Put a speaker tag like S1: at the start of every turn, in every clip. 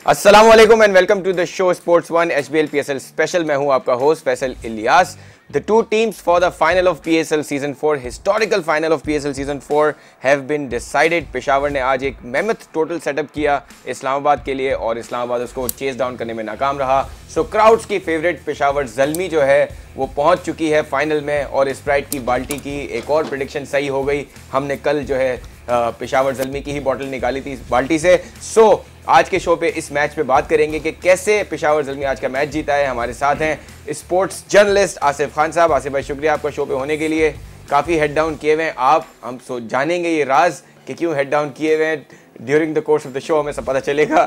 S1: अस्सलामुअलैकुम and welcome to the show sports one HBL PSL स्पेशल। मैं हूं आपका host Faisal Ilyas. The two teams for the final of PSL Season 4, historical final of PSL Season 4 have been decided। Peshawar ने आज एक मेहनत टोटल सेटअप किया इस्लामाबाद के लिए और इस्लामाबाद उसको चेस डाउन करने में नाकाम रहा। सो क्राउड्स की फेवरेट पेशावर ज़ल्मी जो है वो पहुंच चुकी है फाइनल में और स्प्राइट की बाल्टी की एक और प्रेडिक्शन सही हो गई। हमने कल जो है पेशावर ज़ल्मी की ही बॉटल निकाली थी इस बाल्टी से। सो आज के शो पे इस मैच पे बात करेंगे कि कैसे पेशावर ज़ल्मी आज का मैच जीता है। हमारे साथ हैं स्पोर्ट्स जर्नलिस्ट आसिफ खान साहब। आसिफ भाई शुक्रिया आपका शो पे होने के लिए। काफ़ी हेड डाउन किए हुए हैं आप, हम जानेंगे ये राज कि क्यों हेड डाउन किए हुए हैं। During the course of the show हमें सब पता चलेगा।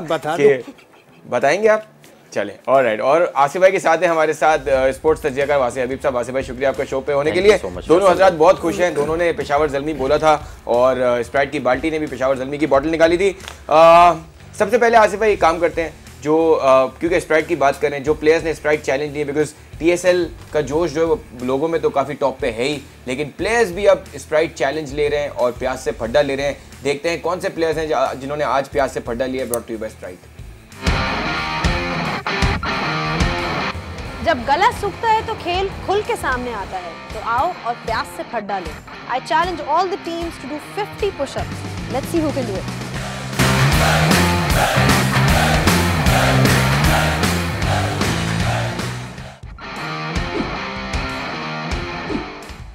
S1: बताएंगे आप? चलें ऑलराइट। और आसिफ भाई के साथ हैं हमारे साथ स्पोर्ट्स तज्जियाकार वासिफ हबीब साहब। आसिफ भाई शुक्रिया आपका शो पे होने के लिए। दोनों हजरात बहुत खुश हैं, दोनों ने पेशावर ज़ल्मी बोला था और स्प्राइट की बाल्टी ने भी पेशावर ज़ल्मी की बॉटल निकाली थी। सबसे पहले आसिफ भाई एक काम करते हैं, जो क्योंकि स्प्राइट की बात करें, जो प्लेयर्स ने स्प्राइट चैलेंज लिए, बिकॉज TSL का जोश जो है वो लोगों में तो काफ़ी टॉप पे है ही, लेकिन प्लेयर्स भी अब स्प्राइट चैलेंज ले रहे हैं और प्यास से फड्डा ले रहे हैं। देखते हैं कौन से प्लेयर्स हैं जिन्होंने आज प्यास से फड्डा लिया। Brought to you by Sprite.
S2: जब गला सूखता है तो खेल खुल के सामने आता है, तो आओ और प्यास से फड्डा लो। I challenge all the teams to do 50 pushups. Let's see who can do it.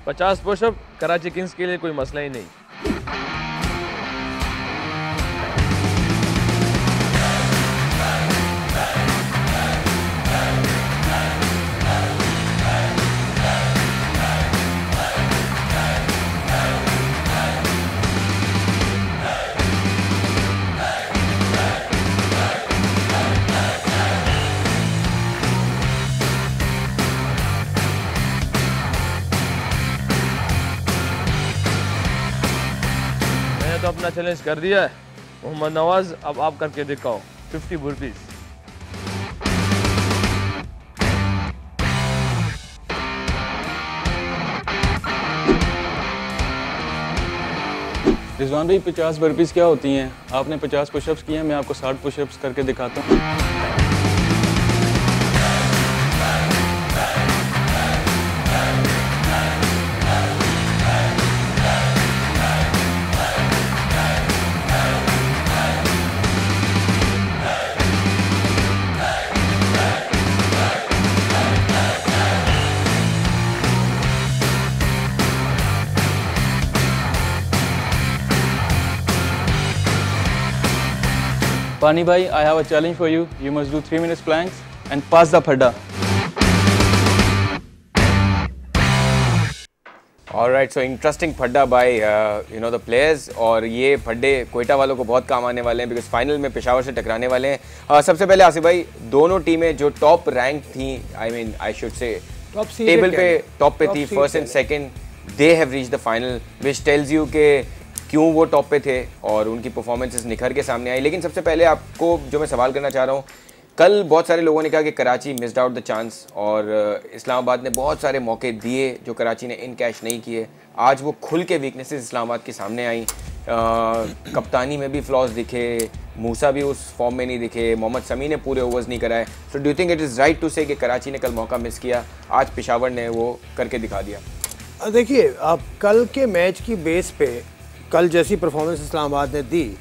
S3: 50 pushup Karachi kings के लिए कोई मसला ही नहीं। तो अपना चैलेंज कर दिया है मोहम्मद नवाज, अब आप करके दिखाओ 50 बुर्पीज।
S4: रिजवान भाई 50 बर्पीज क्या होती हैं? आपने 50 पुशअप्स किए हैं, मैं आपको 60 पुशअप्स करके दिखाता हूँ। Pani bhai, I have a challenge for you. You must do 3 minutes planks and pass the phadda.
S1: Alright, so interesting फड्डा by you know the players. और ये फड्डे कोयटा वालों को बहुत काम आने वाले हैं बिकॉज फाइनल में पेशावर से टकराने वाले हैं। सबसे पहले आसिफ भाई, दोनों टीमें जो टॉप रैंक थी, आई शुड से टेबल पे टॉप पे थी, first and second, they have reached the final, which tells you के क्यों वो टॉप पे थे और उनकी परफॉर्मेंसेस निखर के सामने आई। लेकिन सबसे पहले आपको जो मैं सवाल करना चाह रहा हूँ, कल बहुत सारे लोगों ने कहा कि Karachi missed out the chance और इस्लामाबाद ने बहुत सारे मौके दिए जो कराची ने इन कैश नहीं किए। आज वो खुल के वीकनेसेस इस्लामाबाद के सामने आई। कप्तानी में भी फ्लॉज दिखे, मूसा भी उस फॉर्म में नहीं दिखे, मोहम्मद समी ने पूरे ओवर्स नहीं कराए। So do you think it is right to say कि कराची ने कल मौका मिस किया, आज पेशावर ने वो करके दिखा दिया?
S5: देखिए, आप कल के मैच की बेस पे कल जैसी परफॉर्मेंस इस्लामाबाद ने दी,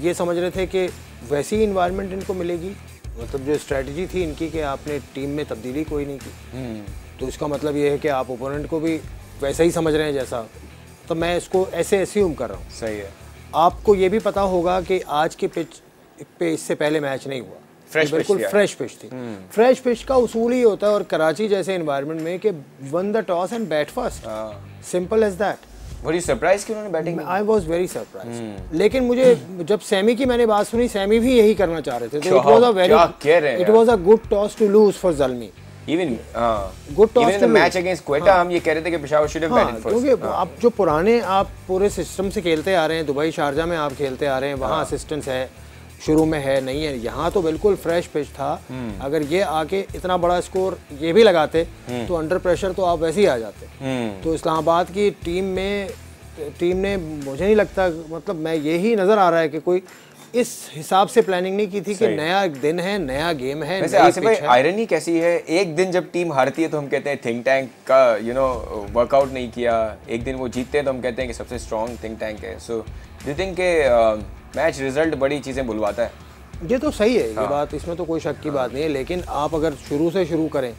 S5: ये समझ रहे थे कि वैसी ही इन्वायरमेंट इनको मिलेगी। मतलब जो स्ट्रेटजी थी इनकी कि आपने टीम में तब्दीली कोई नहीं की, तो इसका मतलब ये है कि आप ओपोनेंट को भी वैसा ही समझ रहे हैं जैसा। तो मैं इसको ऐसे एस्यूम कर रहा हूँ।
S1: सही है।
S5: आपको ये भी पता होगा कि आज के पिच पे इससे पहले मैच नहीं हुआ, बिल्कुल फ्रेश पिच थी। फ्रेश पिच का उसूल ही होता है और कराची जैसे इन्वायरमेंट में कि won the toss and bat first, simple as that.
S1: Were you surprised कि उन्होंने batting?
S5: I was very surprised। लेकिन मुझे जब सैमी की मैंने बात सुनी, सैमी भी यही करना चाह रहे थे। तो it was a good toss to lose for Zalmi।
S1: Even
S5: good toss
S1: even in the match against Quetta हम ये कह रहे थे कि Peshawar should have batted first।
S5: क्योंकि आप जो पुराने आप पूरे सिस्टम से खेलते आ रहे हैं, दुबई शारजा में आप खेलते आ रहे हैं, वहाँ असिस्टेंस है, शुरू में है नहीं है। यहाँ तो बिल्कुल फ्रेश पिच था। अगर ये आके इतना बड़ा स्कोर ये भी लगाते तो अंडर प्रेशर तो आप वैसे ही आ जाते। तो इस्लामाबाद की टीम ने मुझे नहीं लगता, मतलब मैं यही नज़र आ रहा है कि कोई इस हिसाब से प्लानिंग नहीं की थी कि नया दिन है, नया गेम है।
S1: वैसे आसिफ भाई आयरनी कैसी है, एक दिन जब टीम हारती है तो हम कहते हैं थिंक टैंक का वर्कआउट नहीं किया, एक दिन वो जीतते हैं तो हम कहते हैं कि सबसे स्ट्रॉन्ग थिंक टैंक है। सो डू थिंक के मैच रिजल्ट बड़ी चीज़ें बुलवाता है?
S5: ये तो सही है, ये बात, इसमें तो कोई शक की बात नहीं है, लेकिन आप अगर शुरू से शुरू करें,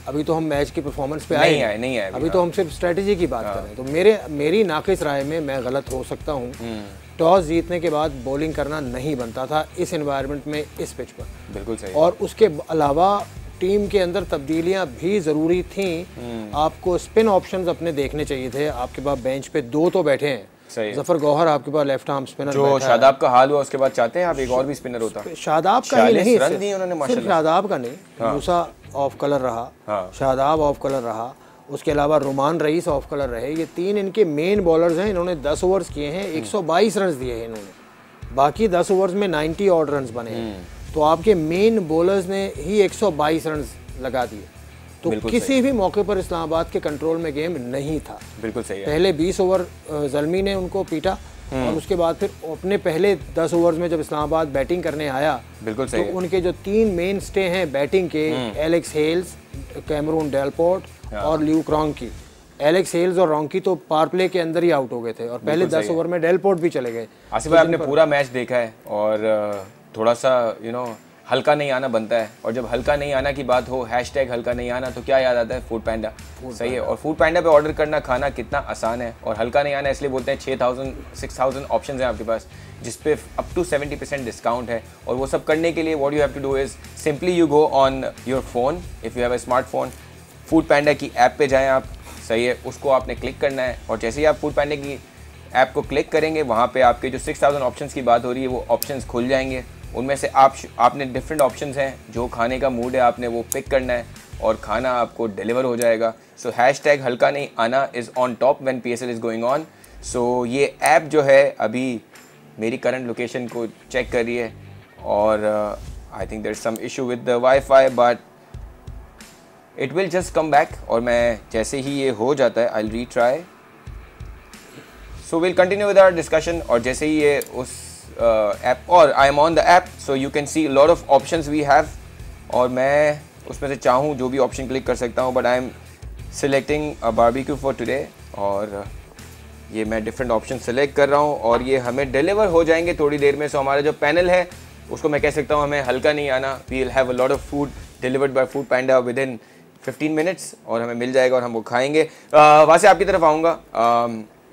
S5: अभी तो हम मैच की परफॉर्मेंस पे नहीं आए, अभी तो हम सिर्फ स्ट्रेटजी की बात कर रहे हैं। तो मेरी नाक़िस राय में, मैं गलत हो सकता हूँ, टॉस जीतने के बाद बॉलिंग करना नहीं बनता था इस एनवायरनमेंट में, इस पिच पर।
S1: बिल्कुल सही।
S5: और उसके अलावा टीम के अंदर तब्दीलियां भी ज़रूरी थीं। आपको स्पिन ऑप्शंस अपने देखने चाहिए थे। आपके पास बेंच पे 2 तो बैठे हैं, जफर गौहर आपके पास लेफ्ट आर्म स्पिनर
S1: जो शादाब का हाल हुआ उसके बाद चाहते हैं आप एक और भी स्पिनर होता?
S5: शादाब का ही नहीं,
S1: सिर्फ
S5: शादाब का नहीं, मूसा ऑफ कलर रहा, शादाब ऑफ कलर रहा, उसके अलावा रुमान रईस ऑफ कलर रहे। ये 3 इनके मेन बॉलर्स हैं। इन्होंने 10 ओवर्स किए हैं, 122 रन दिए हैं इन्होंने, बाकी 10 ओवर्स में 90 ऑड रन बने हैं। तो आपके मेन बॉलर्स ने ही 122 रन लगा दिए। तो किसी भी मौके पर इस्लामाबाद के कंट्रोल में गेम नहीं था।
S1: बिल्कुल सही है।
S5: पहले 20 ओवर जल्मी ने उनको पीटा और उसके बाद फिर अपने पहले 10 ओवर्स में जब इस्लामाबाद बैटिंग करने आया,
S1: बिल्कुल सही
S5: तो उनके जो 3 मेन स्टे हैं बैटिंग के, एलेक्स हेल्स, कैमरून डेलपोर्ट और ल्यूक रॉन्की। एलेक्स हेल्स और रॉन्की तो पावर प्ले के अंदर ही आउट हो गए थे और पहले 10 ओवर में डेलपोर्ट भी चले गए।
S1: आसिफ भाई, आपने पूरा मैच देखा है और थोड़ा सा हल्का नहीं आना बनता है, और जब हल्का नहीं आना की बात हो, हैशटैग हल्का नहीं आना, तो क्या याद आता है? फूड पैंडा। सही है। और फूड पैंडा पे ऑर्डर करना खाना कितना आसान है, और हल्का नहीं आना इसलिए बोलते हैं 6,000 ऑप्शंस हैं आपके पास, जिस पे अप टू 70% डिस्काउंट है। और वो सब करने के लिए what you have to do is simply you go on your phone, if you have a smartphone, food panda की ऐप पे जाएँ आप। सही है, उसको आपने क्लिक करना है, और जैसे ही आप फूड पैंडा की ऐप को क्लिक करेंगे, वहाँ पे आपके जो 6,000 ऑप्शंस की बात हो रही है वो ऑप्शंस खुल जाएंगे। उनमें से आपने डिफरेंट ऑप्शंस हैं, जो खाने का मूड है आपने वो पिक करना है और खाना आपको डिलीवर हो जाएगा। सो हैशटैग हल्का नहीं आना is on top when PSL is going on. So ये ऐप जो है अभी मेरी करंट लोकेशन को चेक कर रही है, और I think there is some issue with the wifi, but it will just come back. और मैं जैसे ही ये हो जाता है I will retry. So will continue with our discussion. और जैसे ही ये उस ऐप, और I am on the app, so you can see lot of options we have, और मैं उसमें से चाहूँ जो भी ऑप्शन क्लिक कर सकता हूँ, but I am selecting a barbecue for today. और ये मैं डिफरेंट ऑप्शन सेलेक्ट कर रहा हूँ और ये हमें डिलीवर हो जाएंगे थोड़ी देर में। सो हमारा जो पैनल है उसको मैं कह सकता हूँ हमें हल्का नहीं आना, we will have a lot of food delivered by Food Panda within 15 minutes, और हमें मिल जाएगा और हम वो खाएंगे। वहाँ से आपकी तरफ आऊँगा।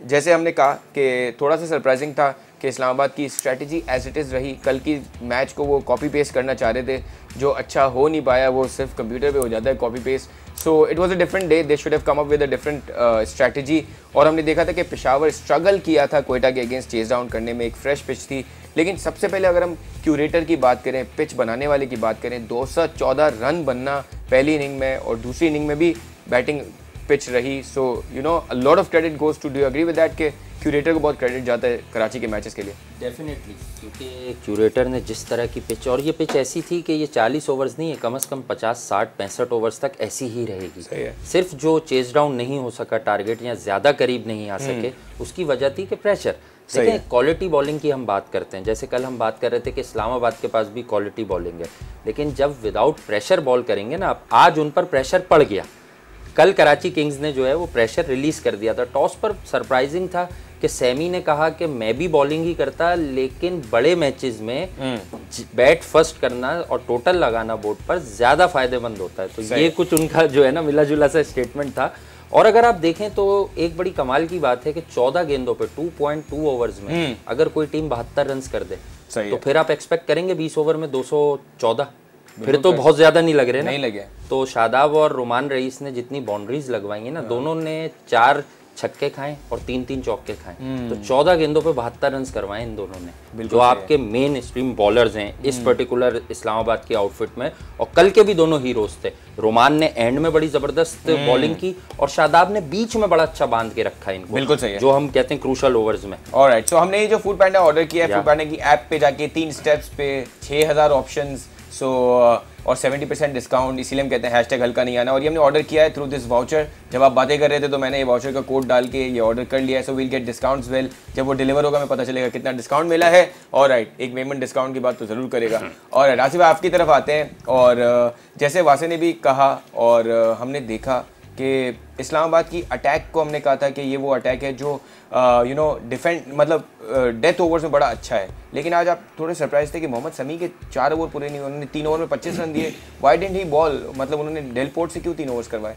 S1: जैसे हमने कहा कि थोड़ा सा सरप्राइजिंग था कि इस्लामाबाद की स्ट्रैटेजी एज इट इज़ रही। कल की मैच को वो कॉपी पेस्ट करना चाह रहे थे, जो अच्छा हो नहीं पाया, वो सिर्फ कंप्यूटर पे हो जाता है copy paste. So it was a different day, they should have come up with a different strategy. और हमने देखा था कि पेशावर स्ट्रगल किया था क्वेटा के अगेंस्ट चेज डाउन करने में, एक फ्रेश पिच थी। लेकिन सबसे पहले अगर हम क्यूरेटर की बात करें, पिच बनाने वाले की बात करें, 214 रन बनना पहली इनिंग में, और दूसरी इनिंग में भी बैटिंग पिच रही। So you know a lot of credit goes to, do you agree with that कि क्यूरेटर को बहुत क्रेडिट जाता है कराची के मैचेस के लिए?
S6: डेफिनेटली, क्योंकि क्यूरेटर ने जिस तरह की पिच, और ये पिच ऐसी थी कि ये 40 ओवर्स नहीं है, कम से कम 50, 60, 65 ओवर्स तक ऐसी ही रहेगी। सिर्फ जो चेज डाउन नहीं हो सका, टारगेट या ज़्यादा करीब नहीं आ सके, उसकी वजह थी कि प्रेशर। देखिए, क्वालिटी बॉलिंग की हम बात करते हैं, जैसे कल हम बात कर रहे थे कि इस्लामाबाद के पास भी क्वालिटी बॉलिंग है, लेकिन जब विदाउट प्रेशर बॉल करेंगे ना, आज उन पर प्रेशर पड़ गया। कल कराची किंग्स ने जो है वो प्रेशर रिलीज़ कर दिया था। टॉस पर सरप्राइजिंग था कि सैमी ने कहा कि मैं भी बॉलिंग ही करता, लेकिन बड़े मैचेस में बैट फर्स्ट करना और टोटल लगाना बोर्ड पर ज़्यादा फायदेमंद होता है। तो ये कुछ उनका जो है ना मिला जुला सा स्टेटमेंट था। और अगर आप देखें तो एक बड़ी कमाल की बात है कि 14 गेंदों पे 2.2 ओवर्स में अगर कोई टीम 72 रन कर दे, तो फिर आप एक्सपेक्ट करेंगे 20 ओवर में 214, फिर तो बहुत ज्यादा नहीं लग रहे ना? नहीं लगे। तो शादाब और रुमान रईस ने जितनी बाउंड्रीज लगवाई है ना, दोनों ने 4 छक्के खाए और 3-3 चौके खाए, तो 14 गेंदों पे 72 रन करवाए इन दोनों ने, जो आपके मेन स्ट्रीम बॉलर्स हैं इस पर्टिकुलर इस्लामाबाद की आउटफिट में। और कल के भी दोनों हीरोज थे। रोमान ने एंड में बड़ी जबरदस्त बॉलिंग की, और शादाब ने बीच में बड़ा अच्छा बांध के रखा है इनको। बिल्कुल सही है, जो हम कहते हैं क्रूशल ओवर्स में।
S1: ऑलराइट, सो हमने ये जो फूड पैंडा ऑर्डर किया है, फूड पैंडा की ऐप पे जाके 3 स्टेप्स पे 6000 ऑप्शंस। सो और 70% डिस्काउंट, इसीलिए हम कहते हैं हैशटैग हल्का नहीं आना। और ये हमने ऑर्डर किया है थ्रू दिस वाउचर। जब आप बातें कर रहे थे तो मैंने ये वाउचर का कोड डाल के ये ऑर्डर कर लिया है। So will get discounts well, जब वो डिलीवर होगा हमें पता चलेगा कितना डिस्काउंट मिला है। और राइट, एक पेमेंट डिस्काउंट की बात तो ज़रूर करेगा। और आसिफ भाई आपकी तरफ आते हैं, और जैसे वासे ने भी कहा और हमने देखा कि इस्लामाबाद की अटैक को हमने कहा था कि ये वो अटैक है जो डिफेंड मतलब डेथ ओवर्स में बड़ा अच्छा है। लेकिन आज आप थोड़े सरप्राइज थे कि मोहम्मद समी के 4 ओवर पूरे नहीं, उन्होंने 3 ओवर में 25 रन दिए। व्हाई डिडंट ही बॉल, मतलब उन्होंने डेल पोर्ट से क्यों 3 ओवर्स करवाए?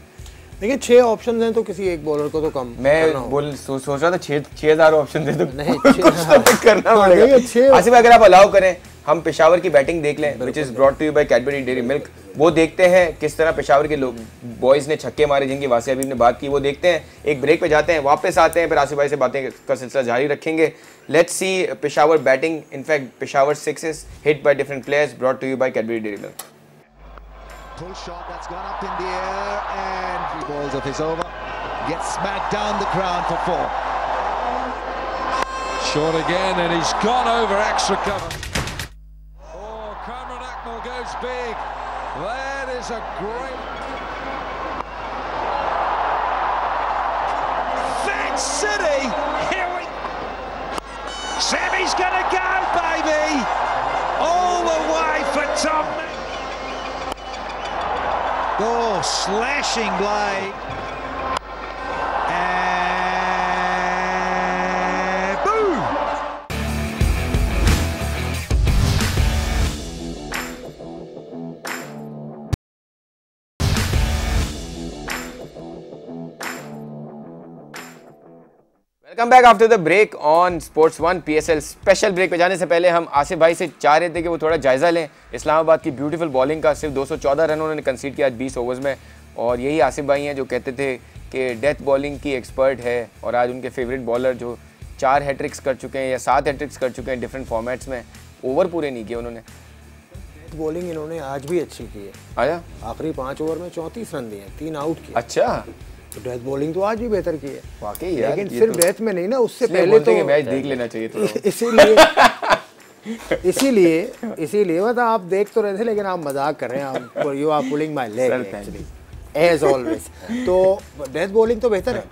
S5: देखिए 6 ऑप्शन हैं तो किसी एक बॉलर को तो कम
S1: मैं सोच रहा था 6,000 ऑप्शन दे तो
S5: नहीं
S1: करना पड़ेगा। आसिफ अगर आप अलाउ करें हम पेशावर की बैटिंग देख लें, which is brought to you by Cadbury Dairy Milk. वो देखते हैं किस तरह पेशावर के लोग बॉयज ने छक्के मारे जिनकी वासी हबीब ने बात की, वो देखते हैं। एक ब्रेक पे जाते हैं, वापस आते हैं, फिर आसिफ भाई से बातें का सिलसिला जारी रखेंगे। Let's see Peshawar batting, in fact Peshawar sixes hit by different players, brought to you by Cadbury Dairy Milk.
S7: Pull shot that's gone up in the air and 3 balls of his over. Gets smacked down the ground for 4.
S8: Short again and he's gone over extra cover. Oh, Cameron Akmal goes big. That is a great...
S7: Fed City! Here we... Sammy's gonna go, baby! All the way for Tom. Oh, slashing blade. And boom!
S1: Welcome back after the break on Sports One PSL special. Break पे जाने से पहले हम आसिफ भाई से चाह रहे थे कि वो थोड़ा जायजा लें इस्लामाबाद की ब्यूटीफुल बॉलिंग का। सिर्फ 214 रन उन्होंने कंसीड किया आज 20 ओवर्स में, और यही आसिफ भाई हैं जो कहते थे कि डेथ बॉलिंग की एक्सपर्ट है। और आज उनके फेवरेट बॉलर जो 4 हैट्रिक्स कर चुके हैं या 7 हैट्रिक्स कर चुके हैं डिफरेंट फॉर्मेट्स में, ओवर पूरे नहीं किए उन्होंने।
S5: बॉलिंग इन्होंने आज भी अच्छी की है।
S1: आया
S5: आखिरी 5 ओवर में 34 रन दिए, 3 आउट किए।
S1: अच्छा,
S5: तो डेथ बॉलिंग तो आज भी बेहतर की है
S1: वाकई यार।
S5: लेकिन सिर्फ डेथ में नहीं ना, उससे पहले तो
S1: मैच देख लेना चाहिए था।
S5: इसीलिए मतलब आप देख तो रहे थे लेकिन आप मजाक कर रहे हैं। You are pulling my leg actually as always. तो डेथ बॉलिंग तो बेहतर है।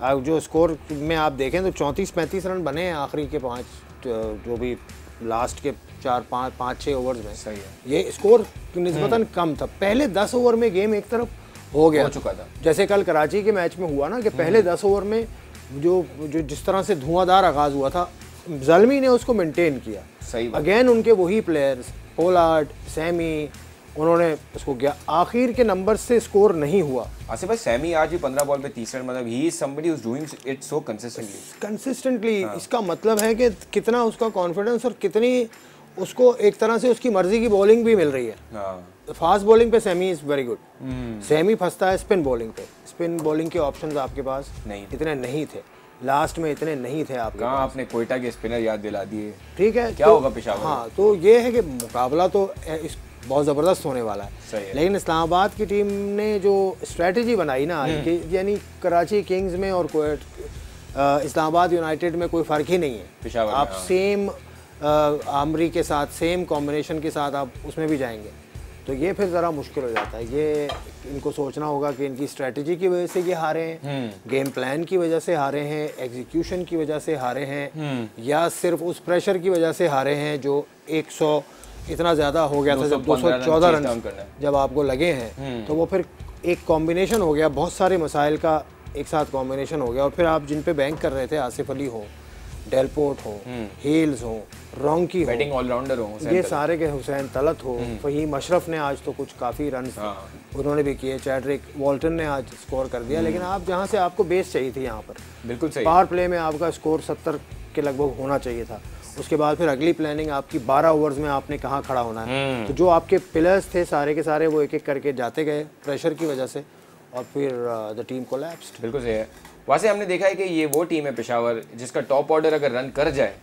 S5: अब जो स्कोर में आप देखें तो 34-35 रन बने हैं आखिरी के 5 जो भी लास्ट के 4-5-6 ओवर्स में।
S1: सही है,
S5: ये स्कोर निस्बतन कम था। पहले 10 ओवर में गेम एक तरफ हो
S1: चुका था, जैसे
S5: कल कराची के मैच में हुआ ना कि पहले 10 ओवर में जो जिस तरह से धुआंधार आगाज हुआ था, ज़ल्मी ने उसको मेंटेन किया।
S1: सही बात।
S5: अगेन उनके वही प्लेयर्स पोलार्ड, सैमी, उन्होंने उसको किया। आखिर के नंबर से स्कोर नहीं हुआ।
S1: आसिफ भाई सैमी आज भी 15 बॉल पे 30 रन, मतलब he is somebody who is doing it so consistently. इसका मतलब है कि कितना उसका कॉन्फिडेंस और कितनी उसको एक तरह से उसकी मर्जी की बॉलिंग भी मिल रही है। फास्ट बॉलिंग पे Sammy is very good. Sammy फंसता है स्पिन बॉलिंग पे। स्पिन बॉलिंग के ऑप्शंस आपके पास इतने नहीं थे, लास्ट में इतने नहीं थे आपके पास। आपने कोयटा के स्पिनर याद दिला दिए।
S5: ठीक है,
S1: क्या होगा पेशावर?
S5: हाँ, तो ये है कि मुकाबला तो बहुत ज़बरदस्त होने वाला है। लेकिन इस्लामाबाद की टीम ने जो स्ट्रेटजी बनाई ना, यानी कराची किंग्स में और इस्लामाबाद यूनाइटेड में कोई फ़र्क ही नहीं है। आप सेम आमरी के साथ, सेम कॉम्बिनेशन के साथ आप उसमें भी जाएंगे तो ये फिर ज़रा मुश्किल हो जाता है। ये इनको सोचना होगा कि इनकी स्ट्रेटजी की वजह से ये हारे हैं, गेम प्लान की वजह से हारे हैं, एग्जीक्यूशन की वजह से हारे हैं, या सिर्फ उस प्रेशर की वजह से हारे हैं जो 100 इतना ज़्यादा हो गया था जब 214 रन जब आपको लगे हैं। तो वो फिर एक कॉम्बिनेशन हो गया, बहुत सारे मसाइल का एक साथ कॉम्बिनेशन हो गया। और फिर आप जिन पे बैंक कर रहे थे, आसिफ अली हो, डेल पोर्ट हो, हेल्स हो, रोंकी हो,
S1: बैटिंग ऑलराउंडर हो,
S5: ये सारे के हुसैन तलत हो, फहीम अशरफ ने आज तो कुछ काफ़ी रन उन्होंने भी किए, चैड्रिक वॉल्टन ने आज स्कोर कर दिया। लेकिन आप जहाँ से आपको बेस चाहिए थी, यहाँ पर
S1: बिल्कुल सही
S5: पावर प्ले में आपका स्कोर 70 के लगभग होना चाहिए था। उसके बाद फिर अगली प्लानिंग आपकी 12 ओवर्स में आपने कहाँ खड़ा होना है। तो जो आपके प्लेयर्स थे सारे के सारे वो एक एक करके जाते गए प्रेशर की वजह से, और फिर द टीम कोलैप्स्ड।
S1: बिल्कुल सही है। वैसे हमने देखा है कि ये वो टीम है पेशावर जिसका टॉप ऑर्डर अगर रन कर जाए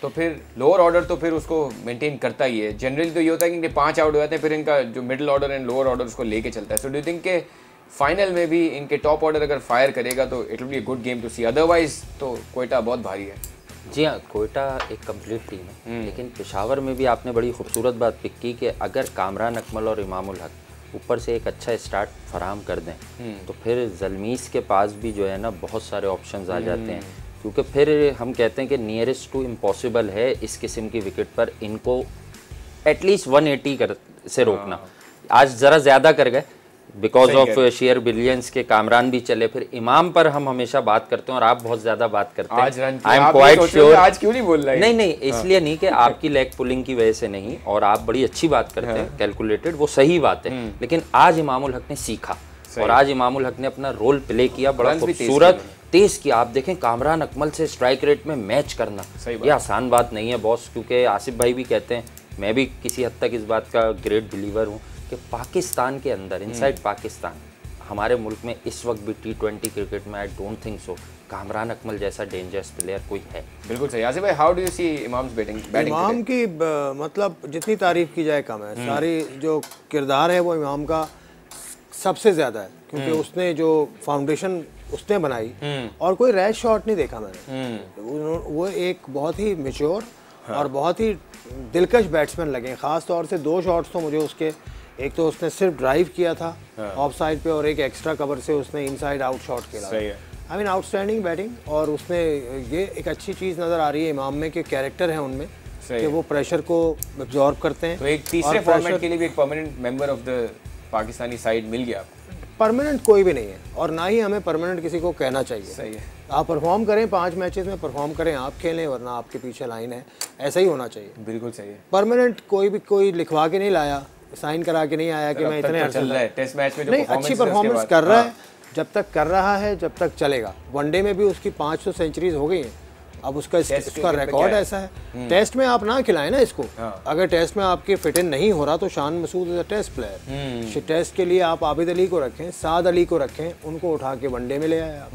S1: तो फिर लोअर ऑर्डर तो फिर उसको मेंटेन करता ही है। जनरली तो ये होता है कि इनके 5 आउट हो जाते हैं, फिर इनका जो middle order and lower order उसको लेके चलता है। सो डू यू थिंक के फाइनल में भी इनके टॉप ऑर्डर अगर फायर करेगा तो it will be a good game to see, otherwise तो कोयटा बहुत भारी है।
S6: जी हाँ, कोयटा एक कंप्लीट टीम है, लेकिन पेशावर में भी आपने बड़ी खूबसूरत बात पिक की कि अगर कामरान अकमल और इमामुल हक ऊपर से एक अच्छा स्टार्ट फराहम कर दें तो फिर जलमीस के पास भी जो है ना बहुत सारे ऑप्शंस आ जाते हैं, क्योंकि फिर हम कहते हैं कि नियरेस्ट टू इम्पॉसिबल है इस किस्म की विकेट पर इनको एटलीस्ट 180 से रोकना। आज ज़रा ज़्यादा कर गए बिकॉज ऑफ शेयर बिलियंस के कामरान भी चले, फिर इमाम पर हम हमेशा बात करते हैं और आप बहुत ज्यादा बात करते हैं। आई एम क्वाइट श्योर
S1: आज क्यों नहीं बोल रहे?
S6: नहीं इसलिए नहीं कि आपकी लेग पुलिंग की वजह से नहीं, और आप बड़ी अच्छी बात करते हैं, कैलकुलेटेड, वो सही बात है, लेकिन आज इमामुल हक ने सीखा और आज इमामुल हक ने अपना रोल प्ले किया, बड़ा खूबसूरत तेज किया। आप देखें कामरान अकमल से स्ट्राइक रेट में मैच करना ये आसान बात नहीं है बॉस, क्योंकि आसिफ भाई भी कहते हैं, मैं भी किसी हद तक इस बात का ग्रेट बिलीवर हूँ कि पाकिस्तान के अंदर इनसाइड पाकिस्तान हमारे मुल्क में इस वक्त भी T20 क्रिकेट में I don't think so Kamran Akmal जैसा डेंजरस प्लेयर कोई है।
S1: बिल्कुल सही। आसिफ भाई, how do you see Imam's batting?
S5: Imam की मतलब जितनी तारीफ की जाए कम है। सारी जो किरदार है वो इमाम का सबसे ज़्यादा है, क्योंकि उसने जो फाउंडेशन उसने बनाई और कोई रैश शॉट नहीं देखा मैंने। वो एक बहुत ही मैच्योर और बहुत ही दिलकश बैट्समैन लगे। ख़ास तौर से 2 शॉट्स तो मुझे उसके, एक तो उसने सिर्फ ड्राइव किया था ऑफ साइड पे और एक एक्स्ट्रा कवर से उसने इनसाइड आउट शॉट खेला। I mean outstanding batting. और उसने ये एक अच्छी चीज़ नज़र आ रही है इमाम में कि कैरेक्टर है उनमें कि वो प्रेशर को एब्जॉर्ब करते हैं।
S1: तो एक तीसरे फॉर्मेट के लिए भी एक permanent member of the Pakistani side मिल गया।
S5: परमानेंट कोई भी नहीं है और ना ही हमें परमानेंट किसी को कहना चाहिए।
S1: सही है।
S5: आप परफॉर्म करें, 5 मैचेस में परफॉर्म करें, आप खेलें, वरना आपके पीछे लाइन है, ऐसा ही होना चाहिए।
S1: बिल्कुल सही है।
S5: परमानेंट कोई लिखवा के नहीं लाया, साइन करा के नहीं आया कि मैं इतने
S1: चल रहा है टेस्ट मैच में जो
S5: नहीं, अच्छी परफॉर्मेंस कर रहा है, जब तक कर रहा है जब तक चलेगा। वनडे में भी उसकी 500 सेंचुरीज हो गई हैं। अब उसका रिकॉर्ड ऐसा है। टेस्ट में आप ना खिलाएं ना इसको। अगर टेस्ट में आपके फिट इन नहीं हो रहा तो Shan Masood is a test player. Test के लिए आप आबिद अली को रखें, साद अली को रखें, उनको उठा के वनडे में ले आए आप।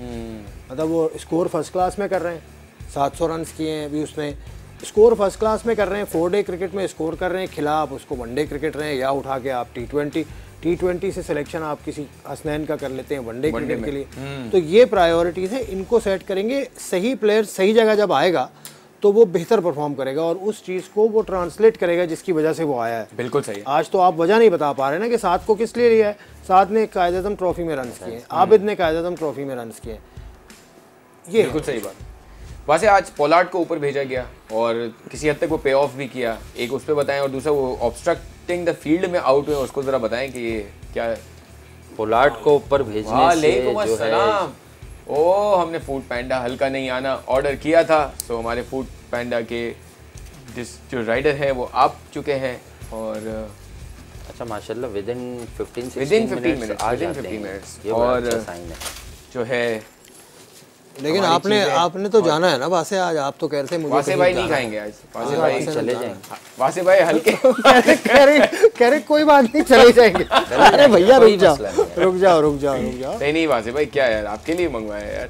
S5: मतलब वो स्कोर फर्स्ट क्लास में कर रहे हैं, 700 रन किए हैं अभी उसने, स्कोर फर्स्ट क्लास में कर रहे हैं। 4 डे क्रिकेट में स्कोर कर रहे हैं, खिला आप उसको वनडे क्रिकेट रहे हैं या उठा के आप T20 से सिलेक्शन आप किसी हसनैन का कर लेते हैं वनडे क्रिकेट के लिए। तो ये प्रायोरिटीज़ हैं, इनको सेट करेंगे। सही प्लेयर सही जगह जब आएगा तो वो बेहतर परफॉर्म करेगा और उस चीज़ को वो ट्रांसलेट करेगा जिसकी वजह से वो आया है।
S1: बिल्कुल सही।
S5: आज तो आप वजह नहीं बता पा रहे ना कि साद को किस लिए लिया है। साद ने कायद-ए-आज़म ट्रॉफी में रन किए, आबिद ने कायद-ए-आज़म ट्रॉफी में रन किए। ये
S1: बिल्कुल सही बात। वहाँ से आज पोलार्ड को ऊपर भेजा गया और किसी हद तक वो पे ऑफ भी किया। एक उस पर बताएं और दूसरा वो ऑब्स्ट्रक्टिंग द फील्ड में आउट हुए, उसको ज़रा बताएं कि ये क्या है।
S6: पोलार्ड को ऊपर भेजने से जो है,
S1: ओ हमने फूड पैंडा हल्का नहीं आना ऑर्डर किया था, तो हमारे फूड पैंडा के जो राइडर है वो आप चुके हैं और
S6: अच्छा माशाल्लाह विद इन 15
S1: मिनट्स
S6: आ जाते हैं। ये
S1: और
S6: अच्छा साइन है
S1: जो है।
S5: लेकिन आपने तो जाना है ना वासे आज। आप तो कह रहे थे मुझे
S1: वासे भाई नहीं खाएंगे आज। वासे भाई
S6: चले जाएंगे।
S1: वासे भाई हल्के
S5: कह रहे कोई बात नहीं, चले जाएंगे। अरे भैया रुक जाओ।
S1: नहीं वासे भाई क्या यार, आपके लिए मंगवाया यार,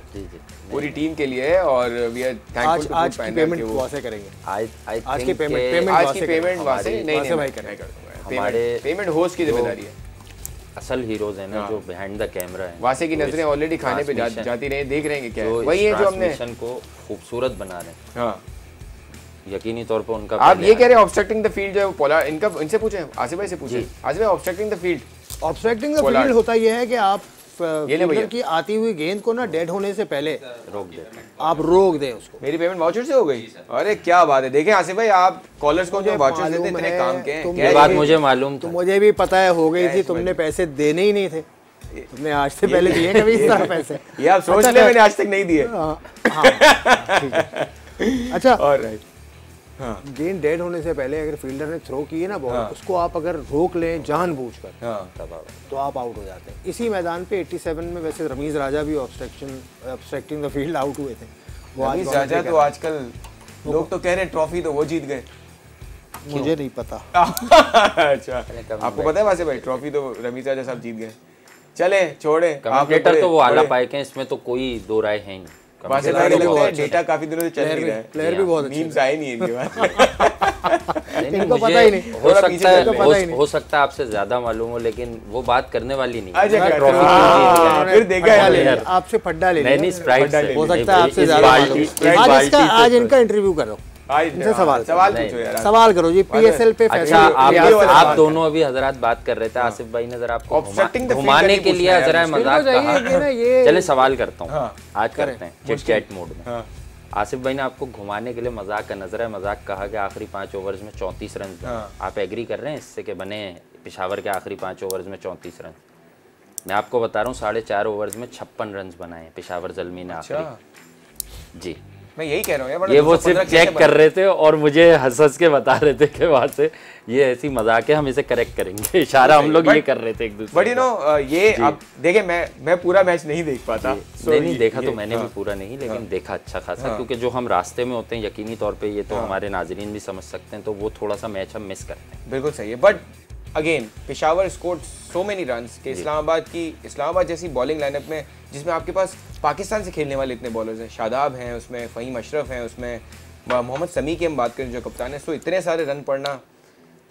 S1: पूरी टीम के लिए है और वी आर थैंकफुल टू
S5: आज की पेमेंट वासे करेंगे।
S6: आज की पेमेंट
S1: वासे नहीं भाई करेंगे। हमारे पेमेंट होस्ट की जिम्मेदारी है।
S6: असल हीरोज है ना जो बिहाइंड द कैमरा है।
S1: वासे की नजरें ऑलरेडी खाने पे जाती रही, देख रहे हैं क्या है। वही है जो हमने
S6: मिशन को खूबसूरत बना रहे हैं।
S1: हाँ
S6: यकीनी तौर पे उनका
S1: आप ये कह रहे हैं ऑब्स्ट्रक्टिंग द फील्ड जो पोलार्ड, इनका इनसे पूछें, आसिफ भाई से पूछें। आसिफ भाई ऑब्स्ट्रक्टिंग द फील्ड
S5: होता ये है कि आप फील्डर की आती हुई गेंद को ना डेड होने से पहले
S6: रोक देते हैं,
S5: आप रोक दें उसको।
S1: मेरी पेमेंट वाउचर से हो गई। अरे क्या बात है। देखें आसिफ भाई, आप कॉलर्स को जो वाउचर्स देते हैं इतने काम के हैं।
S6: ये बात मुझे मालूम था।
S5: मुझे भी पता है हो गई थी, तुमने पैसे देने ही नहीं थे। तुमने आज से पहले दिए कभी इस तरह पैसे?
S1: ये आप सोच ले, मैंने आज तक नहीं दिए।
S5: अच्छा
S1: ऑलराइट।
S5: गेंद डेड होने से पहले अगर फील्डर ने थ्रो की है ना बॉल, उसको आप अगर रोक लें जानबूझकर तो आप आउट हो जाते हैं। इसी मैदान पे 87 में वैसे रमीज राजा भी ऑब्स्ट्रक्टिंग द फील्ड आउट हुए थे। वो
S1: रमीज राजा तो आजकल लोग तो कह रहे हैं ट्रॉफी तो वो जीत गए।
S5: मुझे नहीं पता।
S1: अच्छा आपको पता है वैसे भाई, ट्रॉफी तो रमीज राजा साहब जीत गए। चले छोड़े,
S6: कमेंटेटर तो वो आला पाए के, इसमें तो कोई दो राय है नहीं।
S1: वासे भाई लगता है डेटा काफी दिनों से चल नहीं रहा है,
S5: प्लेयर भी बहुत
S1: मीम्स आए नहीं इनके बाद।
S5: इनको पता ही नहीं,
S6: हो सकता है आपसे ज्यादा मालूम हो, लेकिन वो बात करने वाली नहीं।
S1: फिर देखा
S5: आपसे फड्डा ले
S6: नहीं, स्प्राइट
S5: हो सकता है आपसे ज्यादा। आज इनका इंटरव्यू करो, इनसे सवाल
S1: पूछो यार,
S5: सवाल करो जी पीएसएल पे।
S6: अच्छा, आप दोनों अभी हजरात बात कर रहे थे, आसिफ भाई ने जरा आपको घुमाने के लिए जरा मजाक कहा। चले सवाल करता हूँ, आज करते हैं चिट चैट मोड में। आसिफ भाई ने आपको घुमाने के लिए मजाक का नजर है मजाक कहा कि आखिरी 5 ओवर्स में 34 रन। आप एग्री कर रहे हैं इससे कि बने पेशावर के आखिरी 5 ओवर्स में 34 रन? मैं आपको बता रहा हूँ 4.5 ओवर्स में 56 रन बनाए पेशावर ज़ल्मी ने आखिरी। जी
S1: मैं यही कह रहा हूँ,
S6: ये वो सिर्फ चेक कर रहे थे और मुझे हंस हंस के बता रहे थे कि वहाँ से ये ऐसी मजाक है, हम इसे करेक्ट करेंगे। इशारा हम लोग ये कर रहे थे एक दूसरे।
S1: बट यू नो ये अब देखे, मैं पूरा मैच नहीं देख पाता।
S6: नहीं देखा तो मैंने भी पूरा नहीं, लेकिन देखा अच्छा खासा, क्योंकि जो हम रास्ते में होते हैं यकीनी तौर पे ये तो हमारे नाजरीन भी समझ सकते हैं, तो वो थोड़ा सा मैच हम मिस करते हैं।
S1: बिल्कुल सही है। But again Peshawar scored so many runs कि इस्लामाबाद जैसी बॉलिंग लाइनअप में जिसमें आपके पास पाकिस्तान से खेलने वाले इतने बॉलर्स हैं, शादाब हैं उसमें, फ़हीम अशरफ हैं उसमें, मोहम्मद समी की हम बात करें जो कप्तान है, सो इतने सारे रन पड़ना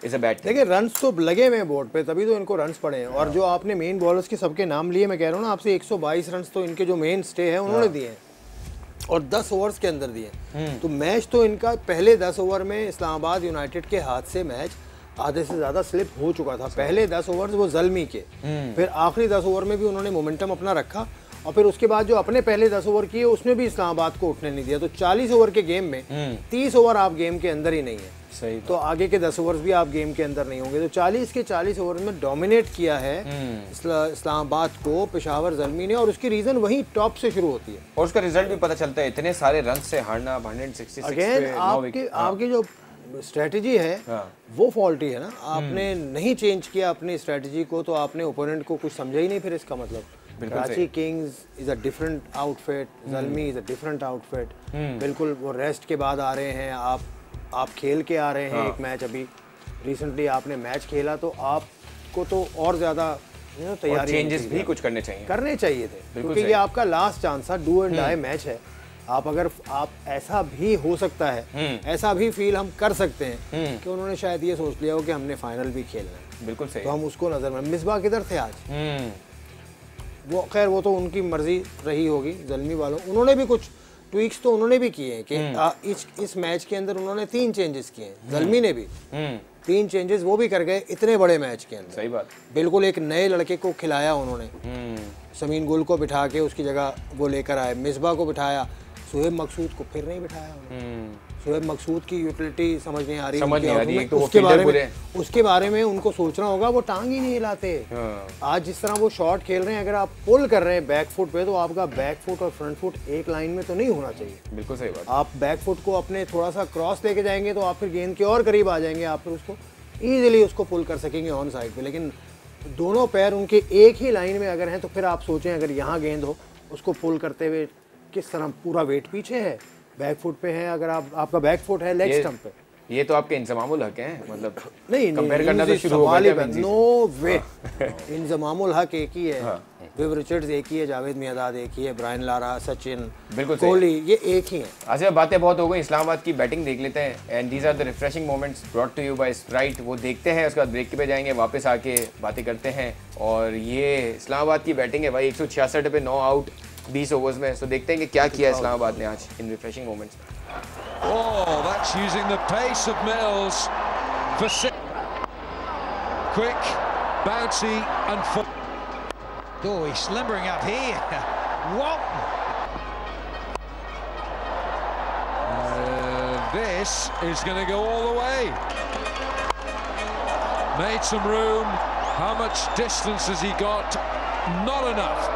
S1: इज अ बैड थिंग।
S5: देखिए रन्स तो लगे हुए हैं बोर्ड पे, तभी तो इनको रन्स पड़े हैं। और जो आपने मेन बॉलर्स के सबके नाम लिए, मैं कह रहा हूँ ना आपसे, 122 रन तो इनके जो मेन स्टे है उन्होंने दिए हैं और 10 ओवर्स के अंदर दिए। तो मैच तो इनका पहले 10 ओवर में इस्लामाबाद यूनाइटेड के हाथ से मैच आधे से ज्यादा स्लिप हो चुका था। पहले 10 ओवर्स वो ज़ल्मी के, फिर आखिरी 10 ओवर में भी उन्होंने मोमेंटम अपना रखा और फिर उसके बाद जो अपने पहले 10 ओवर किए उसमें भी इस्लामाबाद को उठने नहीं दिया। तो 40 ओवर के गेम में 30 ओवर आप गेम के अंदर ही नहीं है,
S1: सही।
S5: तो आगे के 10 ओवर्स भी आप गेम के अंदर नहीं होंगे। तो 40 के 40 ओवर में डोमिनेट किया है इस्लामाबाद को पेशावर ज़ल्मी ने, और उसकी रीजन वही टॉप से शुरू होती है
S1: और उसका रिजल्ट भी पता चलता है, इतने सारे रन से हारना 166
S5: अगेन आपकी जो स्ट्रेटजी है वो फॉल्टी है ना। आपने नहीं चेंज किया अपनी स्ट्रेटजी को, तो आपने ओपोनेंट को कुछ समझा ही नहीं। फिर इसका मतलब Karachi Kings is a different outfit, Zalmi is a different outfit. बिल्कुल वो रेस्ट के बाद आ रहे हैं, आप खेल के आ रहे हैं एक मैच। अभी रिसेंटली आपने मैच खेला, तो आपको तो और ज्यादा तैयारी,
S1: चेंजेस भी कुछ करने चाहिए
S5: थे, क्योंकि ये आपका लास्ट चांस था, डू एंड डाई मैच है। आप ऐसा भी हो सकता है, ऐसा भी फील हम कर सकते हैं कि उन्होंने शायद ये सोच लिया हो कि हमने फाइनल भी खेलना है।
S1: बिल्कुल सही।
S5: तो हम उसको नजर में, मिसबाह किधर थे आज? वो खैर वो तो उनकी मर्जी रही होगी ज़ल्मी वालों, उन्होंने भी कुछ ट्वीक्स तो उन्होंने भी किए हैं कि इस मैच के अंदर उन्होंने 3 चेंजेस किए हैं। ज़ल्मी ने भी 3 चेंजेस वो भी कर गए इतने बड़े मैच के अंदर।
S1: सही बात।
S5: बिल्कुल एक नए लड़के को खिलाया उन्होंने, समीन गुल को बिठा के उसकी जगह वो लेकर आए, मिसबाह को बिठाया, शुएब मकसूद को फिर नहीं बिठाया उन्होंने। शुएब मकसूद की यूटिलिटी समझ नहीं आ रही, तो उसके बारे में उनको सोचना होगा। वो टांग ही नहीं हिलाते। आज जिस तरह वो शॉट खेल रहे हैं, अगर आप पुल कर रहे हैं बैक फुट पे, तो आपका बैक फुट और फ्रंट फुट एक लाइन में तो नहीं होना चाहिए।
S1: बिल्कुल सही बात।
S5: आप बैक फुट को अपने थोड़ा सा क्रॉस लेके जाएंगे तो आप फिर गेंद के और करीब आ जाएंगे, आप फिर उसको ईजिली उसको पुल कर सकेंगे ऑन साइड पे। लेकिन दोनों पैर उनके एक ही लाइन में अगर हैं, तो फिर आप सोचें अगर यहाँ गेंद हो, उसको पुल करते हुए किस तरह पूरा वेट पीछे है, बैक फुट पे है, अगर आपका बैक फुट है लेग स्टंप पे।
S1: ये तो आपके इंजमामुल हक हैं, मतलब
S5: नहीं
S1: कंपेयर करना तो शुरू हो गया।
S5: नो वे, इंजमामुल हक एक ही है, विव रिचर्ड्स एक ही है, जावेद मियादाद एक ही है, ब्रायन लारा, सचिन,
S1: बिल्कुल
S5: कोहली, ये एक ही है।
S1: अच्छा, बातें बहुत हो गई, इस्लामाबाद की बैटिंग देख लेते हैं। And these are the refreshing moments brought to you by Sprite. वो देखते हैं, उसके बाद ब्रेक पे जाएंगे, वापस आके बातें करते हैं। और ये इस्लामाबाद की बैटिंग है भाई, 166 पे 9 आउट 20 ओवर्स में। सो देखते हैं कि क्या किया इस्लामाबाद ने आज in refreshing moments.
S8: Oh, that's using the pace of Mills for quick, bouncy and full.
S7: Oh, he's slumbering up here. What?
S8: This is going to go all the way. Made some room. How much distance has he got? Not enough.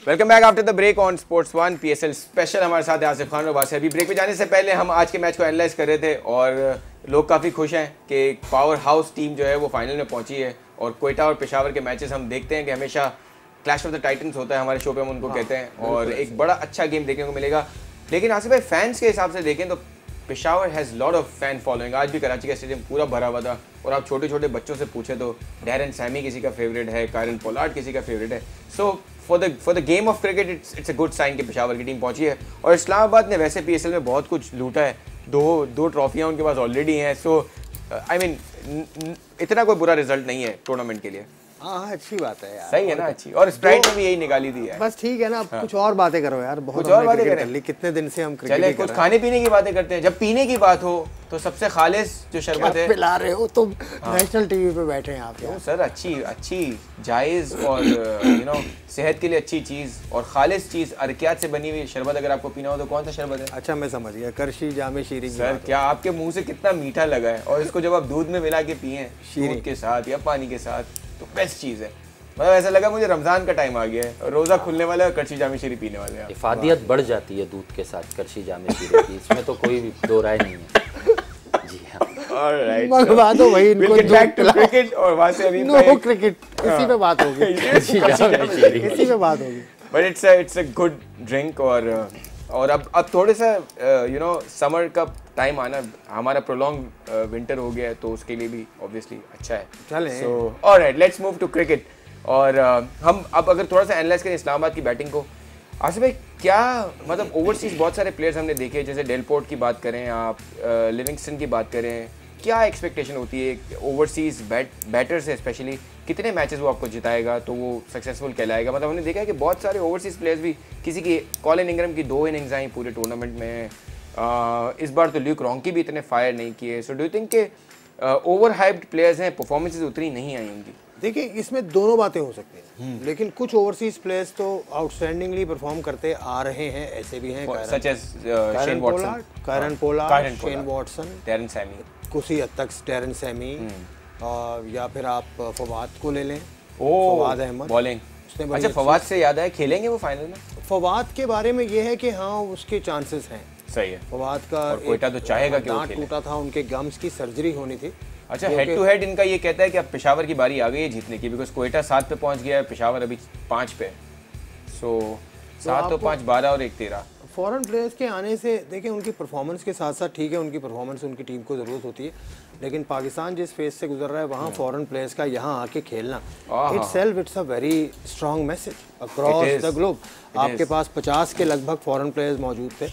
S1: Welcome back after the break on Sports One PSL special. हमारे साथ है आसिफ खान और बादशाह। अभी break पे जाने से पहले हम आज के मैच को एनालाइज कर रहे थे और लोग काफ़ी खुश हैं कि पावर हाउस टीम जो है वो फाइनल में पहुंची है। और कोयटा और पेशावर के मैचेस हम देखते हैं कि हमेशा क्लैश ऑफ द टाइटन्स होता है, हमारे शो पे हम उनको कहते हैं, और एक बड़ा अच्छा गेम देखने को मिलेगा। लेकिन आसिफ भाई, फैंस के हिसाब से देखें तो Peshawar has lot of fan following. आज भी कराची का स्टेडियम पूरा भरा हुआ था और आप छोटे छोटे बच्चों से पूछे तो डैरन सैमी किसी का फेवरेट है, कायरन पोलार्ड किसी का फेवरेट है। So for the game of cricket it's a good sign कि पेशावर की टीम पहुंची है। और इस्लामाबाद ने वैसे PSL में बहुत कुछ लूटा है, दो ट्रॉफियाँ उनके पास ऑलरेडी हैं। सो आई मीन इतना कोई बुरा रिजल्ट नहीं है टूर्नामेंट के लिए।
S5: हाँ अच्छी बात है यार,
S1: सही है ना, अच्छी। और स्प्राइट ने भी यही निकाली थी यार।
S5: बस ठीक है ना, अब कुछ और बातें करो यार, बहुत
S1: कुछ और बातें
S5: क्रिकेट
S1: करें?
S5: कर ली, कितने दिन से हम क्रिकेट
S1: चले
S5: ही कर
S1: कुछ
S5: रहे
S1: खाने पीने की बातें करते हैं। जब पीने की बात हो तो सबसे खालिस जो
S5: हैं।
S1: शरबत है,
S5: आप पिला रहे हो तो नेशनल टीवी पे बैठे हैं आप यार।
S1: सर अच्छी जायज़ और सेहत के लिए अच्छी चीज़ और खालिस चीज़ अरकियात से बनी हुई शरबत अगर आपको पीना हो तो कौन सा शरबत है?
S5: अच्छा मैं समझ गया, करशी जामे शीरी की
S1: सर
S5: बात
S1: क्या आपके मुंह से कितना मीठा लगा है, और इसको जब आप दूध में मिला के पिए
S5: शीरी
S1: दूध के साथ या पानी के साथ तो बेस्ट चीज़ है। मतलब ऐसा लगा मुझे रमज़ान का टाइम आ गया है और रोज़ा खुलने वाला है और करशी जामे शीरी पीने वाले हैं।
S6: इफादियत बढ़ जाती है दूध के साथ करशी जामे शीरी की, इसमें तो कोई भी दो राय नहीं है। जी हाँ,
S1: ऑलराइट,
S5: मंगवा दो भाई इनको,
S1: we'll get back to cricket और वहाँ से अभी
S5: नो क्रिकेट, इसी पे बात होगी, इसी पे बात होगी।
S1: But it's a good drink. और अब थोड़े सा समर का टाइम आना, हमारा प्रोलॉन्ग विंटर हो गया है तो उसके लिए भी ऑब्वियसली अच्छा है।
S5: चलें।
S1: So alright, let's move to cricket. और हम अब अगर थोड़ा सा एनालाइज करें इस्लामाबाद की बैटिंग को, आसिफ भाई क्या मतलब ओवरसीज बहुत सारे प्लेयर्स हमने देखे, जैसे डेलपोर्ट की बात करें आप, लिविंगस्टन की बात करें, क्या एक्सपेक्टेशन होती है ओवरसीज बैटर से, स्पेशली कितने मैचेस वो आपको जिताएगा तो वो सक्सेसफुल कहलाएगा? मतलब हमने देखा है कि बहुत सारे ओवरसीज प्लेयर्स भी, किसी की कॉलिन इंग्रम की 2 इनिंग्स आई पूरे टूर्नामेंट में, इस बार तो ल्यूक रॉन्की भी इतने फायर नहीं किए। सो डू यू थिंक के ओवर हाइप्ड प्लेयर्स हैं, परफॉर्मेंसेस उतनी नहीं आई उनकी?
S5: देखिए इसमें दोनों बातें हो सकती हैं, लेकिन कुछ ओवरसीज प्लेयर्स तो आउटस्टैंडिंगली परफॉर्म करते आ रहे हैं, ऐसे भी हैं
S1: such as Shane Watson,
S5: Kieron Pollard, Shane Watson,
S1: Darren Sammy,
S5: कुछ हद तक डैरन सैमी, या फिर आप फवाद को ले लें, फवाद अहमद
S1: बॉलिंग। अच्छा, फवाद से याद है, खेलेंगे वो फाइनल में?
S5: फवाद के बारे में ये है कि हाँ उसके चांसेस हैं।
S1: सही है।
S5: फवाद का
S1: कोयटा तो चाहेगा कि वो
S5: दांत
S1: खेले।
S5: टूटा था, उनके गम्स की सर्जरी होनी थी।
S1: अच्छा, हेड टू हेड इनका ये कहता है कि अब पेशावर की बारी आ गई है जीतने की, बिकॉज कोयटा 7 पे पहुंच गया है, पेशावर अभी 5 पे। सो 7 तो 5, 12 और 1 13।
S5: फॉरेन प्लेयर्स के आने से देखिए उनकी परफॉर्मेंस के साथ साथ ठीक है, उनकी परफॉर्मेंस उनकी टीम को ज़रूरत होती है, लेकिन पाकिस्तान जिस फेज से गुजर रहा है वहाँ फॉरेन प्लेयर्स का यहाँ आके खेलना it's a very strong message across the globe. आपके पास 50 के लगभग फॉरेन प्लेयर्स मौजूद थे,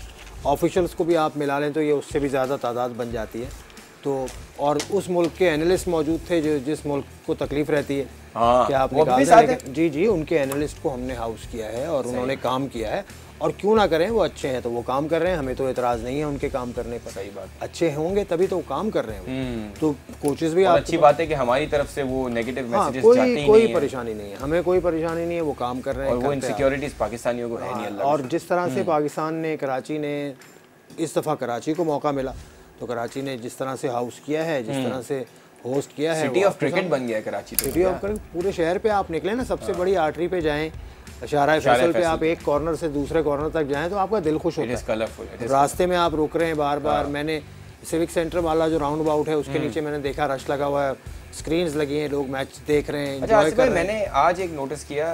S5: ऑफिशियल्स को भी आप मिला लें तो ये उससे भी ज़्यादा तादाद बन जाती है। तो और उस मुल्क के एनालिस्ट मौजूद थे जो जिस मुल्क को तकलीफ रहती है कि आप निकाल दें, जी जी उनके एनालिस्ट को हमने हाउस किया है और उन्होंने काम किया है, और क्यों ना करें, वो अच्छे हैं तो वो काम कर रहे हैं, हमें तो एतराज़ नहीं है उनके काम करने पर।
S1: सही बात,
S5: अच्छे होंगे तभी तो वो काम कर रहे हैं। तो कोचेस भी
S1: अच्छी बात है कि हमारी तरफ से वो नेगेटिव मैसेजेस जाते ही नहीं है।
S5: कोई परेशानी नहीं है, हमें कोई परेशानी नहीं है, वो काम कर रहे हैं।
S1: और वो इनसिक्योरिटीज पाकिस्तानियों को है नहीं अल्लाह।
S5: और जिस तरह से पाकिस्तान ने, कराची ने, इस दफ़ा कराची को मौका मिला तो कराची ने जिस तरह से हाउस किया है, जिस तरह से होस्ट किया है,
S1: सिटी ऑफ क्रिकेट बन गया है कराची।
S5: सिटी ऑफ क्रिकेट, पूरे शहर पे आप निकले ना, सबसे बड़ी आर्टरी पे जाएं, इशारा फैसल पे आप एक कॉर्नर से दूसरे कॉर्नर तक जाएं तो आपका दिल खुश होता है। रास्ते में आप रुक रहे हैं बार बार। मैंने सिविक सेंटर वाला जो राउंड अबाउट है उसके नीचे मैंने देखा रश लगा हुआ है, स्क्रीन्स लगी हैं, लोग मैच देख रहे हैं, एंजॉय कर रहे हैं।
S1: मैंने आज एक नोटिस किया,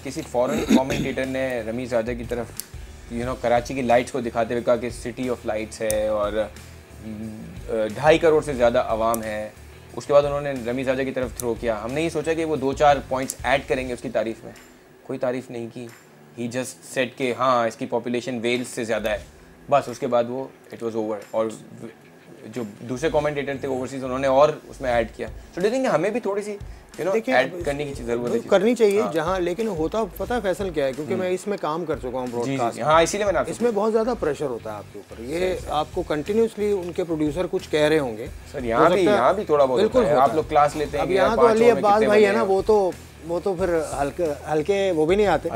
S1: किसी फॉरेन कमेंटेटर ने रमीज राजा की तरफ कराची की लाइट्स को दिखाते हुए कहा कि सिटी ऑफ लाइट्स है और 2.5 करोड़ से ज़्यादा आवाम है। उसके बाद उन्होंने रमीज राजा की तरफ थ्रो किया। हमने ये सोचा कि वो 2-4 पॉइंट्स ऐड करेंगे उसकी तारीफ में, कोई तारीफ नहीं की। ही जस्ट सेड कि हाँ इसकी पॉपुलेशन वेल्स से ज़्यादा है, बस। उसके बाद वो इट वाज ओवर। और जो दूसरे कमेंटेटर थे ओवरसीज, उन्होंने और उसमें ऐड किया। तो देखेंगे हमें भी थोड़ी सी ऐड करने की ज़रूरत है,
S5: करनी चाहिए जहाँ। लेकिन होता पता है फैसल क्या है, क्योंकि मैं इसमें काम कर चुका हूँ ब्रॉडकास्ट।
S1: हाँ, इसीलिए मैंने
S5: इसमें बहुत ज़्यादा प्रेशर होता है आपके ऊपर। ये आपको कंटिन्यूसली उनके प्रोड्यूसर कुछ कह रहे होंगे
S1: सर, यहाँ भी थोड़ा बहुत
S5: बिल्कुल
S1: आप लोग क्लास लेते हैं।
S5: अब यहाँ तो अली अब्बास भाई है ना, वो तो फिर हल्के वो भी नहीं आते,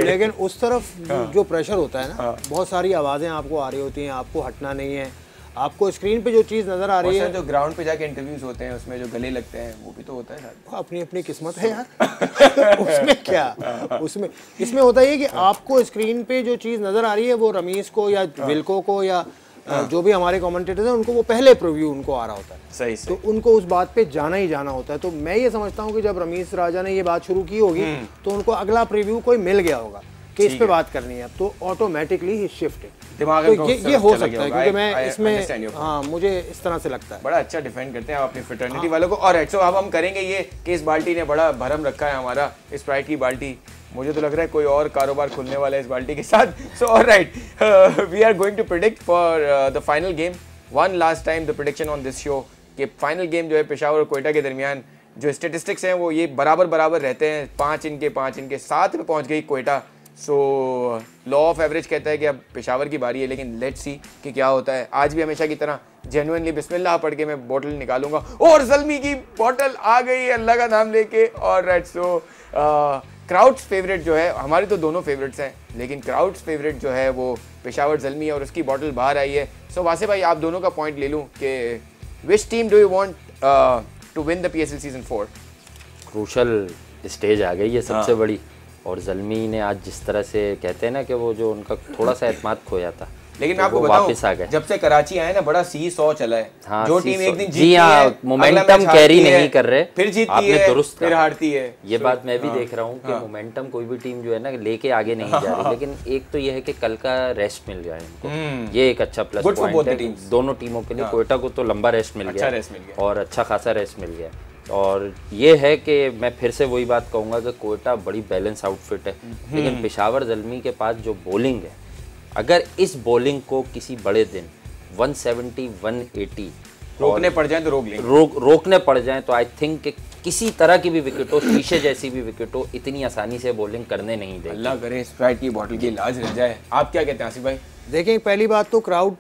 S5: लेकिन उस तरफ जो प्रेशर होता है ना, बहुत सारी आवाज़ें आपको आ रही होती हैं, आपको हटना नहीं है। आपको स्क्रीन पे जो चीज़ नज़र आ रही है,
S1: जो ग्राउंड पे जाके इंटरव्यूज होते हैं उसमें जो गले लगते हैं, वो भी तो होता है।
S5: अपनी अपनी किस्मत है यार। उसमें क्या, उसमें इसमें होता है कि आपको स्क्रीन पे जो चीज़ नज़र आ रही है वो रमीज को या विल्को को या जो भी हमारे कमेंटेटर्स हैं उनको वो पहले प्रीव्यू उनको आ रहा होता है।
S1: सही।
S5: तो उनको उस बात पे जाना ही जाना होता है। तो मैं ये समझता हूँ कि जब रमीज राजा ने ये बात शुरू की होगी तो उनको अगला प्रीव्यू कोई मिल गया होगा। कि इस पे बात करनी है, तो ऑटोमेटिकली ही शिफ्ट
S1: दिमाग
S5: तो ये हो सकता है, क्योंकि मैं इसमें हाँ मुझे इस तरह से लगता है।
S1: बड़ा अच्छा डिफेंड करते हैं आप अपनी फ्रेटर्निटी वालों को। और सो अब हम करेंगे ये कि इस बाल्टी ने बड़ा भरम रखा है हमारा, स्प्राइट की बाल्टी। मुझे तो लग रहा है कोई और कारोबार खुलने वाला है इस बाल्टी के साथ। So alright, we are going to predict for the final game one last time, the prediction on this show कि फाइनल गेम जो है पेशावर और कोयटा के दरमियान जो स्टेटिस्टिक्स हैं वो ये बराबर रहते हैं, 5 इनके 7 पे पहुंच गई Quetta. So law of average कहता है कि अब पेशावर की बारी है, लेकिन लेट्स सी कि क्या होता है। आज भी हमेशा की तरह जेन्युइनली बिस्मिल्लाह पढ़ के मैं बोतल निकालूंगा और ज़ल्मी की बोतल आ गई अल्लाह का नाम लेके। और राइट, सो क्राउड्स फेवरेट जो है, हमारे तो दोनों फेवरेट्स हैं, लेकिन क्राउड्स फेवरेट जो है वो पेशावर ज़ल्मी है और उसकी बोतल बाहर आई है। सो वासे भाई आप दोनों का पॉइंट ले लूँ कि which team do you want to win the PSL season 4?
S6: Crucial stage आ गई है सबसे बड़ी, और ज़ल्मी ने आज जिस तरह से कहते हैं ना कि वो जो उनका थोड़ा सा एतमाद खोया था,
S1: लेकिन
S6: तो
S1: मैं आपको बताऊं जब से कराची आए ना बड़ा सी-100 चला है।
S6: हाँ,
S1: जो टीम एक दिन
S6: जी हाँ, मोमेंटम कैरी नहीं कर रहे,
S1: फिर जीतती
S6: आपने
S1: है,
S6: दुरुस्त
S1: फिर हारती है।
S6: ये बात मैं भी देख रहा हूँ कि मोमेंटम कोई भी टीम जो है ना लेके आगे नहीं जा रही, लेकिन एक तो ये है कि कल का रेस्ट मिल गया है इनको, ये एक अच्छा प्लस पॉइंट है दोनों टीमों के लिए। कोयटा को तो लंबा रेस्ट मिल गया और अच्छा खासा रेस्ट मिल गया, और ये है कि मैं फिर से वही बात कहूँगा कि कोयटा बड़ी बैलेंस आउटफिट है, लेकिन पेशावर ज़ल्मी के पास जो बॉलिंग है, अगर इस बॉलिंग को किसी बड़े दिन 170 180
S1: रोकने पड़ जाए तो रोक लेंगे,
S6: रोकने पड़ जाए तो आई थिंक कि किसी तरह की भी विकेट हो, शीशे जैसी भी विकेट हो, इतनी आसानी से बॉलिंग करने नहीं देगी।
S1: अल्लाह करे स्प्राइट की बोतल की इलाज रह जाए। आप क्या कहते हैं आसिफ भाई?
S5: देखें, पहली बात तो क्राउड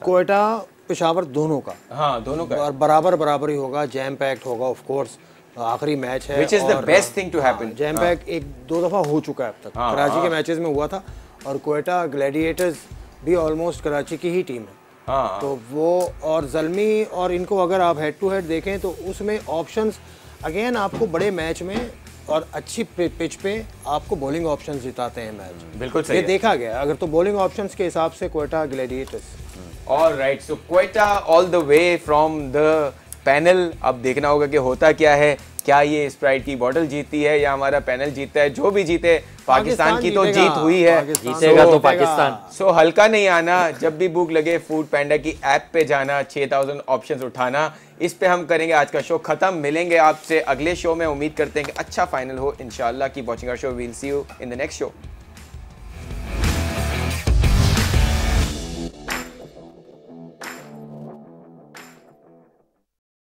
S5: कोयटा पेशावर दोनों का,
S1: हाँ दोनों का
S5: और बराबर ही होगा, जैम पैक्ड होगा। ऑफ कोर्स आखिरी मैच है,
S1: which is the best thing to happen.
S5: Jam pack 1-2 दफ़ा हो चुका है अब तक, कराची के मैचेस में हुआ था, और कोयटा ग्लैडिएटर्स भी ऑलमोस्ट कराची की ही टीम है। तो वो और ज़ल्मी और इनको अगर आप हेड टू हेड देखें तो उसमें ऑप्शंस अगेन आपको बड़े मैच में और अच्छी पिच पे आपको बॉलिंग ऑप्शंस जिताते हैं मैच।
S1: बिल्कुल सही
S5: ये देखा गया अगर तो बॉलिंग ऑप्शंस के हिसाब से Quetta Gladiators.
S1: Alright, so Quetta all the way from the panel. अब देखना होगा कि होता क्या है, क्या ये स्प्राइट की बोतल जीतती है या हमारा पैनल जीतता है। जो भी जीते, पाकिस्तान की तो जीत हुई है,
S6: जीतेगा तो पाकिस्तान।
S1: सो हल्का नहीं आना, जब भी भूख लगे फूड पैंडा की ऐप पे जाना, 6000 ऑप्शंस उठाना। इस पे हम करेंगे आज का शो खत्म। मिलेंगे आपसे अगले शो में, उम्मीद करते हैं कि अच्छा फाइनल हो इंशाल्लाह। Keep watching our show, we will see you in the next show.